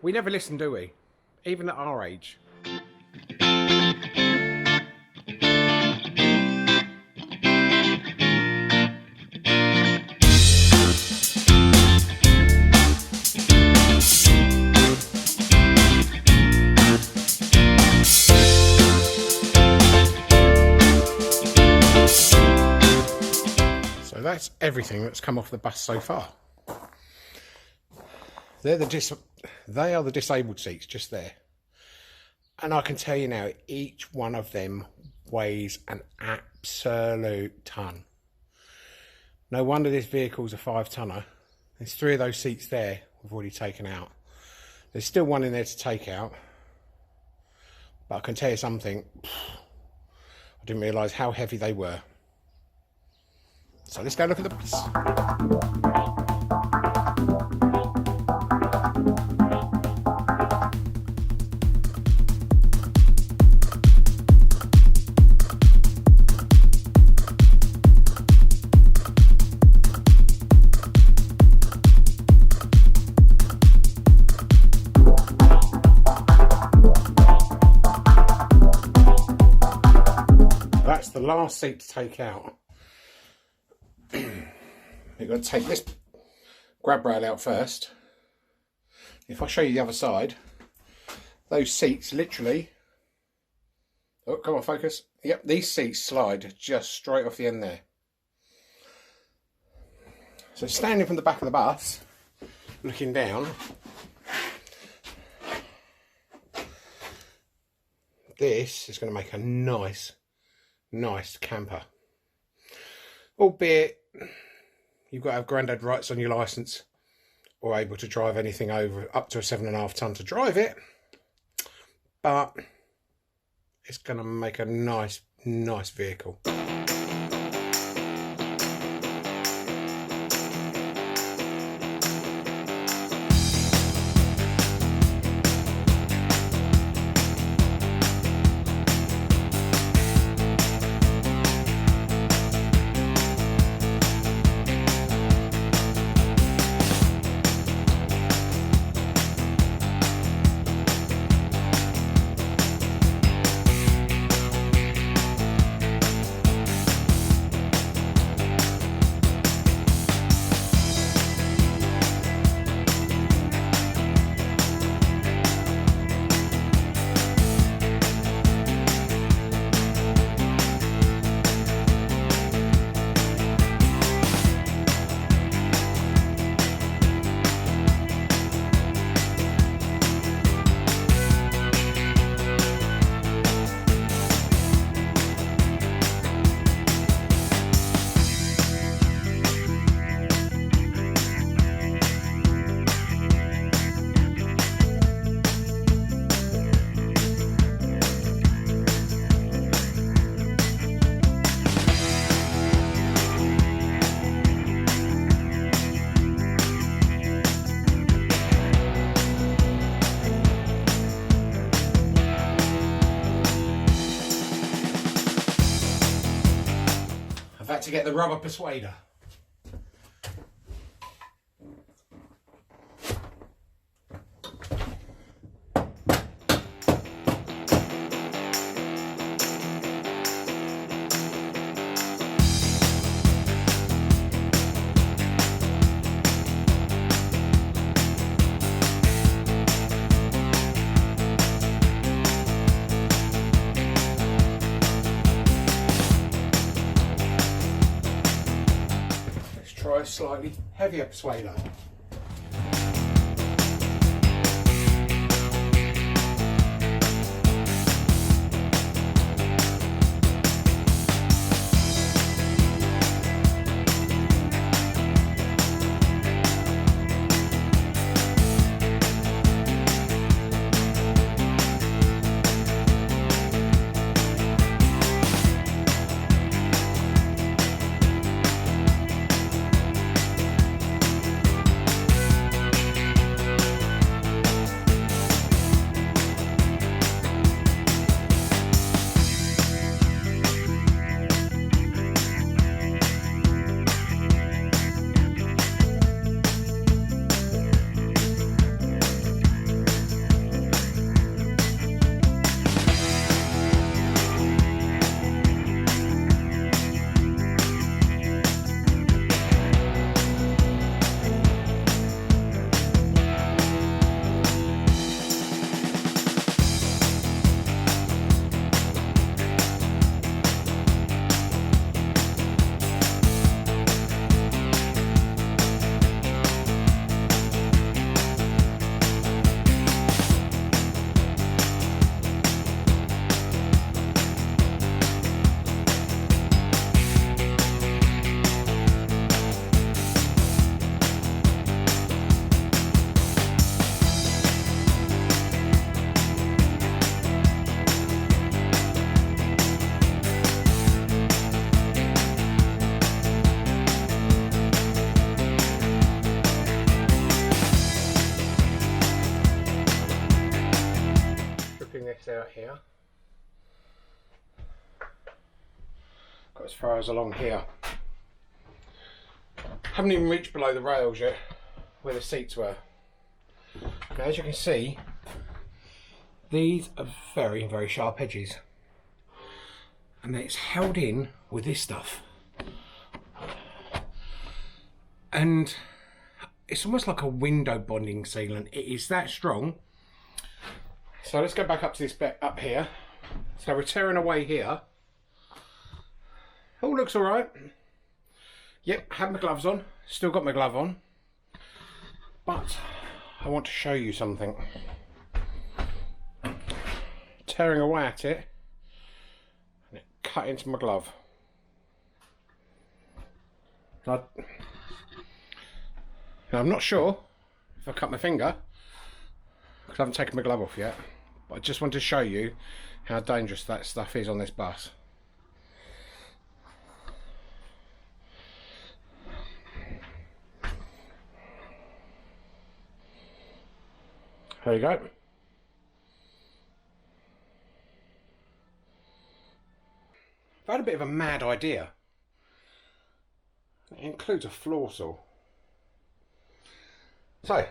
We never listen, do we? Even at our age. So that's everything that's come off the bus so far. They are the disabled seats just there. And I can tell you now, each one of them weighs an absolute ton. No wonder this vehicle's a 5-tonner. There's 3 of those seats there we've already taken out. There's still one in there to take out. But I can tell you something, I didn't realise how heavy they were. So let's go look at the bus. That's the last seat to take out. You've got to take this grab rail out first. If I show you the other side, those seats literally, oh, come on, focus. Yep, these seats slide just straight off the end there. So standing from the back of the bus, looking down, this is going to make a nice camper. Albeit you've got to have grandad rights on your licence or able to drive anything over up to a 7.5 tonne to drive it, but it's going to make a nice vehicle. To get the rubber persuader. Try a slightly heavier persuader. this out here. Got as far as along here. Haven't even reached below the rails yet, where the seats were. Now, as you can see, these are very, very sharp edges, and it's held in with this stuff, and it's almost like a window bonding sealant. It is that strong. So let's go back up to this bit up here. So we're tearing away here. All looks all right. Yep, have my gloves on. Still got my glove on. But I want to show you something. Tearing away at it, and it cut into my glove. Now, I'm not sure if I cut my finger, because I haven't taken my glove off yet, but I just want to show you how dangerous that stuff is on this bus. There you go. I've had a bit of a mad idea. It includes a floor saw. So,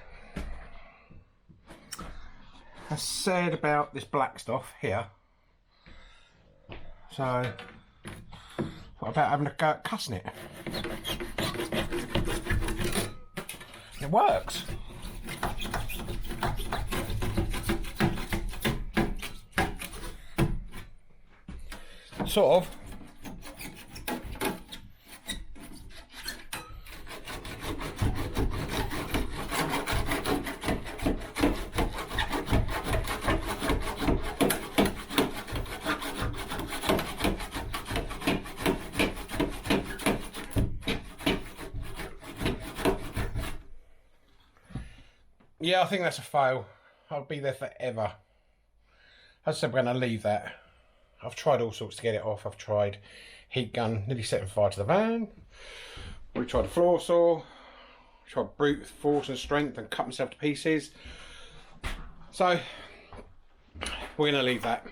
I said about this black stuff here. So, what about having a go at cussing it? It works. Sort of. Yeah, I think that's a fail. I'll be there forever. As I said, we're going to leave that. I've tried all sorts to get it off. I've tried heat gun, nearly setting fire to the van. We tried a floor saw. Tried brute force and strength and cut myself to pieces. So, we're going to leave that.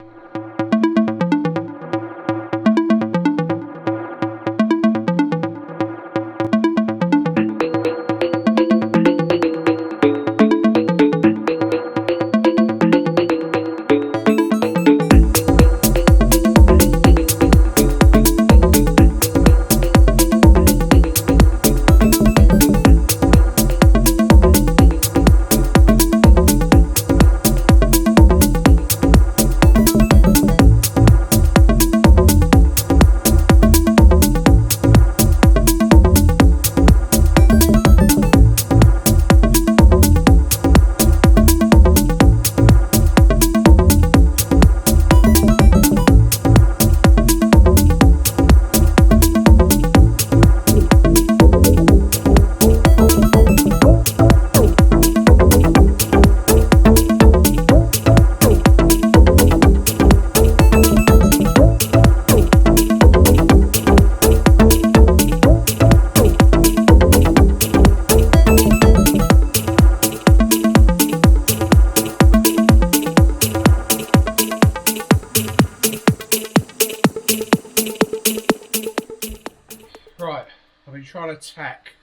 Trying to attack,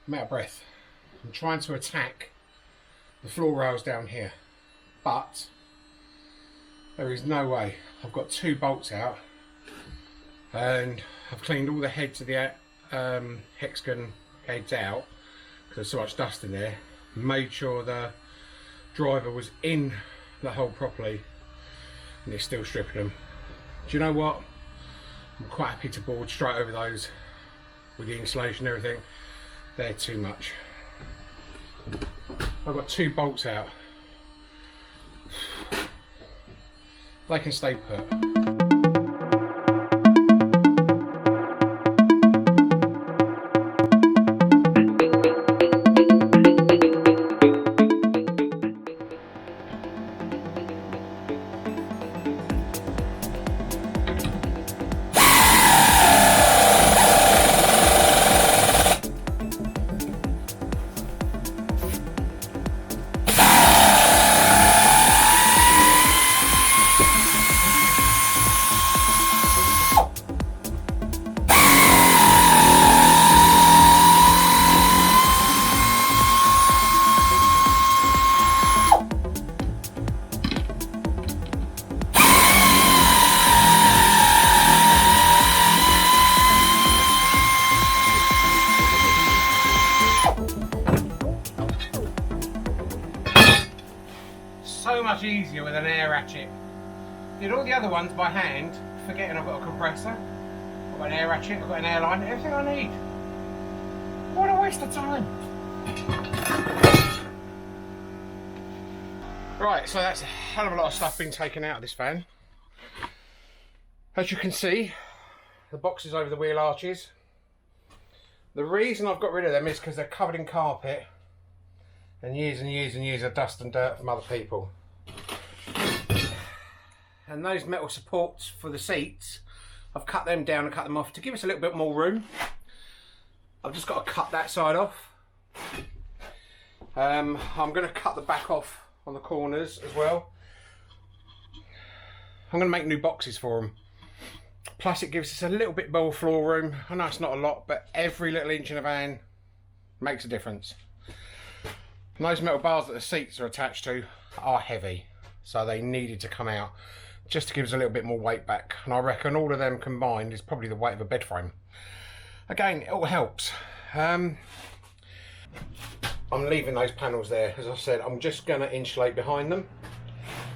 I'm out of breath. I'm trying to attack the floor rails down here, but there is no way. I've got 2 bolts out and I've cleaned all the heads of the hexagon heads out because there's so much dust in there. Made sure the driver was in the hole properly, and it's still stripping them. Do you know what? I'm quite happy to board straight over those. With the insulation and everything, they're too much. I've got 2 bolts out. They can stay put. so much easier with an air ratchet. Did all the other ones by hand, forgetting I've got a compressor, I've got an air ratchet, I've got an airline, everything I need. What a waste of time. Right, so that's a hell of a lot of stuff being taken out of this van. As you can see, the boxes over the wheel arches. The reason I've got rid of them is because they're covered in carpet and years and years and years of dust and dirt from other people. And those metal supports for the seats, I've cut them down and cut them off to give us a little bit more room. I've just got to cut that side off. I'm going to cut the back off on the corners as well. I'm going to make new boxes for them. Plus it gives us a little bit more floor room. I know it's not a lot, but every little inch in a van makes a difference. And those metal bars that the seats are attached to are heavy, so they needed to come out just to give us a little bit more weight back. And I reckon all of them combined is probably the weight of a bed frame. Again, it all helps. I'm leaving those panels there. As I said, I'm just going to insulate behind them.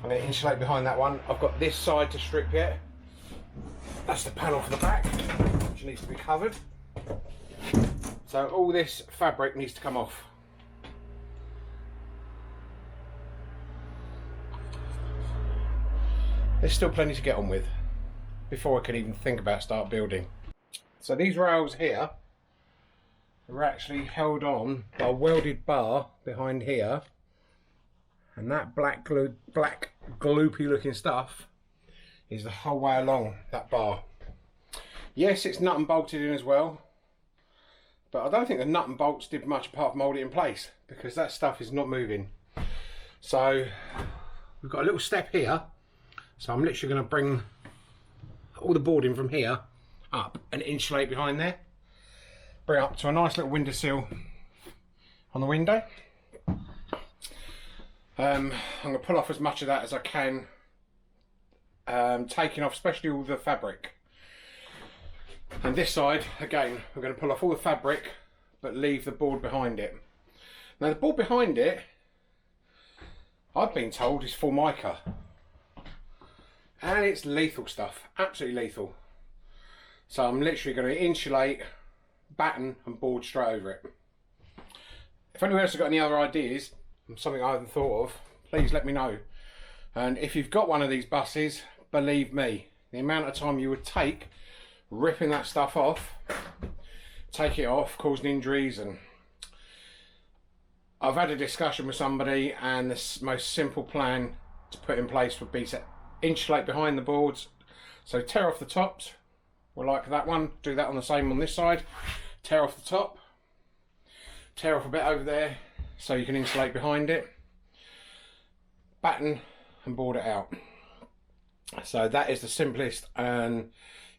I'm going to insulate behind that one. I've got this side to strip yet. That's the panel for the back, which needs to be covered. So all this fabric needs to come off. There's still plenty to get on with before I can even think about start building. So these rails here are actually held on by a welded bar behind here, and that black gloopy looking stuff is the whole way along that bar. Yes, it's nut and bolted in as well, but I don't think the nut and bolts did much apart from hold it in place, because that stuff is not moving. So we've got a little step here, so I'm literally going to bring all the boarding from here up and insulate behind there, bring it up to a nice little windowsill on the window. I'm going to pull off as much of that as I can, taking off especially all the fabric. And this side, again, we're going to pull off all the fabric but leave the board behind it. Now the board behind it, I've been told, is Formica, and it's lethal stuff, absolutely lethal. So I'm literally going to insulate, batten and board straight over it. If anyone else has got any other ideas, something I haven't thought of, please let me know. And if you've got one of these buses, believe me, the amount of time you would take ripping that stuff off, take it off, causing injuries. And I've had a discussion with somebody, and the most simple plan to put in place would be to insulate behind the boards. So tear off the tops, well, like that one, do that on the same on this side, tear off the top, tear off a bit over there so you can insulate behind it, batten and board it out. So that is the simplest and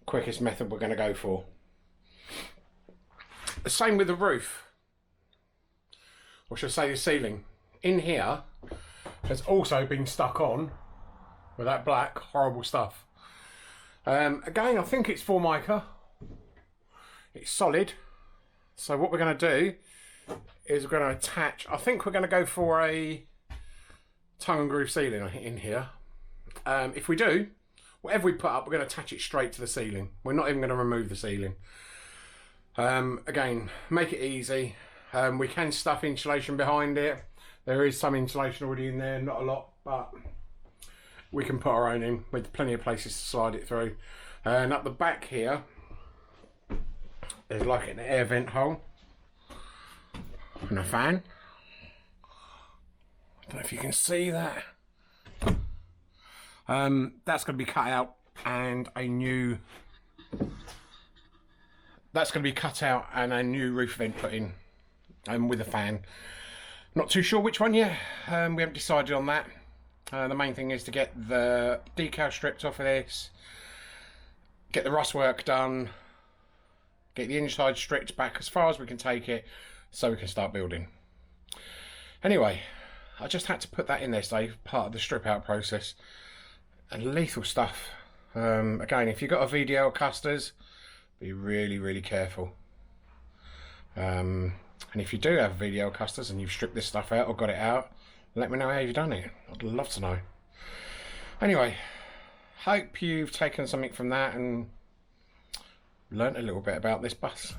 quickest method we're going to go for. The same with the roof, or should I say the ceiling. In here has also been stuck on with that black horrible stuff. Again, I think it's Formica. It's solid. So what we're going to do is we're going to attach, I think we're going to go for a tongue and groove ceiling in here. If we do, whatever we put up, we're going to attach it straight to the ceiling. We're not even going to remove the ceiling. Again, make it easy. We can stuff insulation behind it. There is some insulation already in there, not a lot, but we can put our own in with plenty of places to slide it through. And up the back here, there's like an air vent hole and a fan. I don't know if you can see that. That's going to be cut out, and a new roof vent put in, with a fan. Not too sure which one yet. We haven't decided on that. The main thing is to get the decal stripped off of this, get the rust work done, get the inside stripped back as far as we can take it, so we can start building. Anyway, I just had to put that in there today, part of the strip out process. And lethal stuff. Again, if you've got a VDL Kusters, be really, really careful. And if you do have VDL Kusters and you've stripped this stuff out or got it out, Let me know how you've done it. I'd love to know. Anyway, hope you've taken something from that and learnt a little bit about this bus.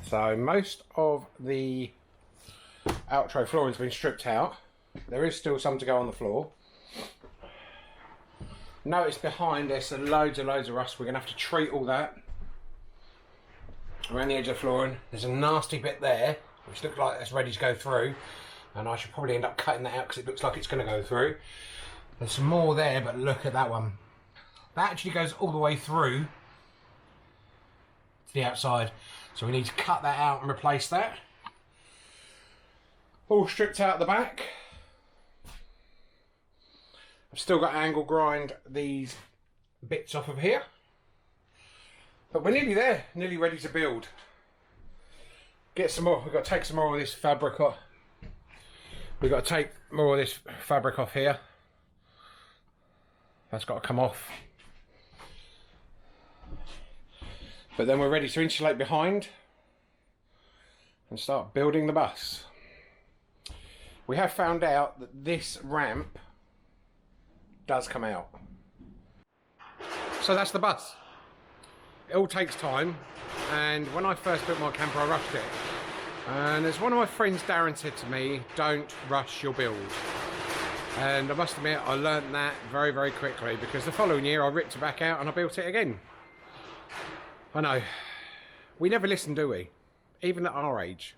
So most of the outro flooring has been stripped out. There is still some to go on the floor. Notice behind there's loads of rust. We're going to have to treat all that around the edge of the flooring. There's a nasty bit there which looks like it's ready to go through, and I should probably end up cutting that out because it looks like it's going to go through. There's some more there, but look at that one. That actually goes all the way through to the outside. So we need to cut that out and replace that. All stripped out the back. I've still got to angle grind these bits off of here. But we're nearly there, nearly ready to build. Get some more, we've got to take some more of this fabric off. We've got to take more of this fabric off here. That's got to come off. But then we're ready to insulate behind and start building the bus. We have found out that this ramp does come out. So that's the bus. It all takes time, and when I first built my camper I rushed it. And as one of my friends Darren said to me, don't rush your build. And I must admit I learnt that very, very quickly, because the following year I ripped it back out and I built it again. I know, we never listen, do we? Even at our age.